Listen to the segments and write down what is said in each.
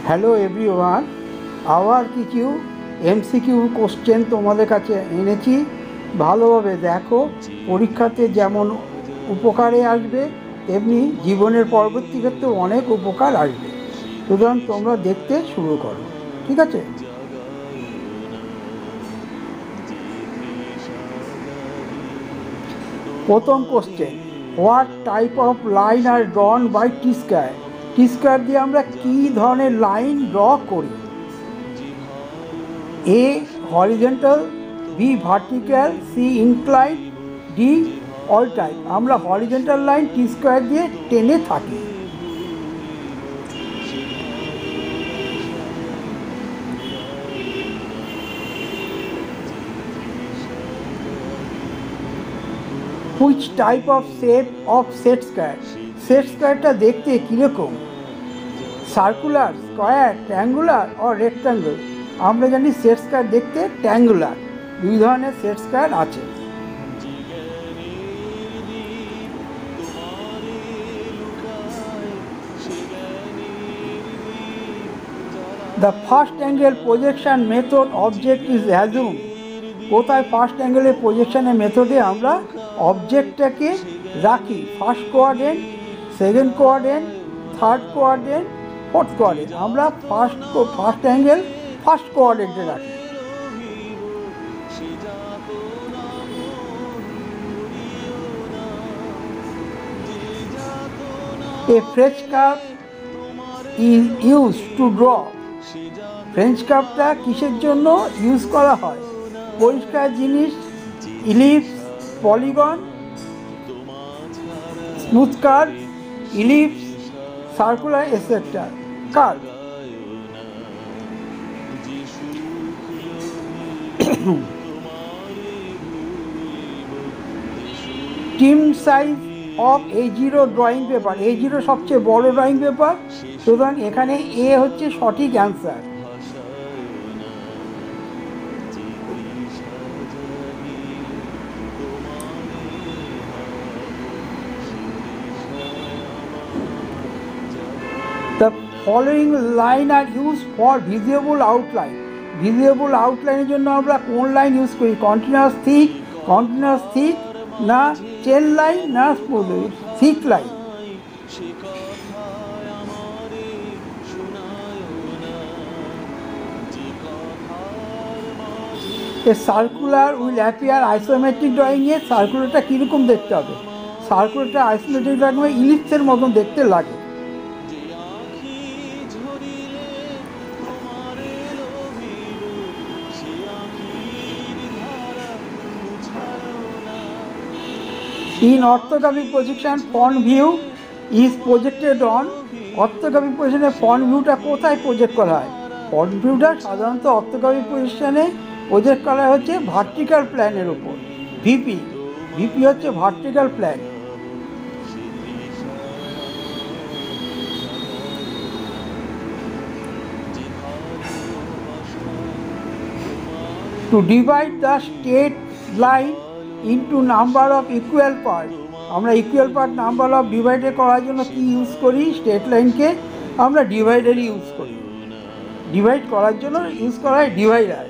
Hello everyone, আবার কিছু MCQ question তোমাদের কাছে এনেছি। ভালোভাবে দেখো, পরীক্ষাতে যেমন উপকারে আসবে তেমনি জীবনের পরবর্তী ক্ষেত্রে অনেক উপকার আসবে। সুতরাং তোমরা দেখতে শুরু করো, ঠিক আছে? প্রথম question, what type of line are drawn by T square? T square দিয়ে আমরা কী ধরনের লাইন ড্র করি? A horizontal, B vertical, C incline, D all type. আমরা হরিজেন্টাল লাইন টি স্কয়ার দিয়ে টেনে থাকি। Which type of shape of set square? Set স্কয়ারটা দেখতে কীরকম? সার্কুলার, স্কয়ার, ট্রায়াঙ্গুলার ও রেক্ট্যাঙ্গল? আমরা জানি সেট স্কয়ার দেখতে ট্রায়াঙ্গুলার। দুই ধরনের সেট স্কয়ার আছে। The first angle projection method object is assume. কোথায় ফার্স্ট অ্যাঙ্গেলের প্রজেকশনের মেথডে আমরা অবজেক্টটাকে রাখি? First quadrant, second quadrant, third quadrant, fourth quadrant. আমরা ফার্স্ট অ্যাঙ্গেল ফার্স্ট কোয়াড্রেন্টে রাখি। A French curve is used to draw. French কার্ভটা কিসের জন্য ইউজ করা হয়? পরিষ্কার জিনিস, ellipse, polygon, smooth curve, ellipse, circular etcetera. Curve. Trim size of A0 drawing paper. A0 সবচেয়ে বড় ড্রয়িং পেপার, সুতরাং এখানে এ হচ্ছে সঠিক answer. The following line are used for visible outline. Visible আউটলাইনের জন্য আমরা কোন লাইন ইউজ করি? কন্টিনিউয়াস থিক, না চেন লাইন, না smooth thick line? A circular will appear isometric ড্রয়িংয়ে। সার্কুলারটা কীরকম দেখতে হবে? সার্কুলারটা আইসোমেট্রিক ড্রয়িংয়ে ইলিপসের মতন দেখতে লাগে। In orthographic projection, front view is projected on. Orthographic পজিশনে ফ্রন্ট ভিউটা কোথায় প্রজেক্ট করা হয়? ফ্রন্ট ভিউটা সাধারণত অর্থোগ্রাফিক পজিশনে প্রজেক্ট করা হচ্ছে ভার্টিক্যাল প্ল্যানের উপর। ভিপি হচ্ছে vertical plan. To divide the straight line into number of equal parts, আমরা equal part number of divided করার জন্য কি ইউজ করি? স্ট্রেট লাইনকে আমরা ডিভাইডারই ইউজ করি। ডিভাইড করার জন্য ইউজ করা হয় divider.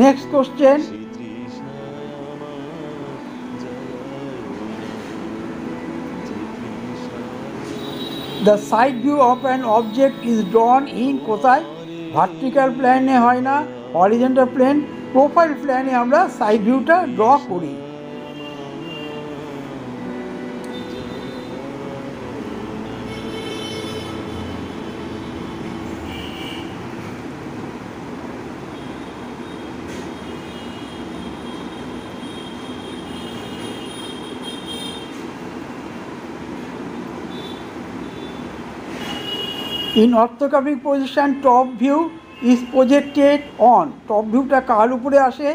Next question, the side view of an object is drawn in. কোথায়? ভার্টিক্যাল প্ল্যানে হয় না, হরিজন্টাল প্লেন, প্রোফাইল প্ল্যানে আমরা সাইড ভিউটা ড্র করি। In orthographic position, top view is projected on. Top ভিউটা কার উপরে আসে?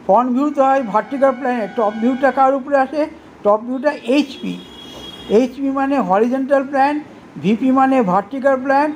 ফ্রন্ট ভিউ তো হয় ভার্টিক্যাল প্ল্যানে, টপ ভিউটা কার উপরে আসে? টপ ভিউটা এইচপি মানে হরিজন্টাল প্ল্যান, ভিপি মানে ভার্টিক্যাল প্ল্যান,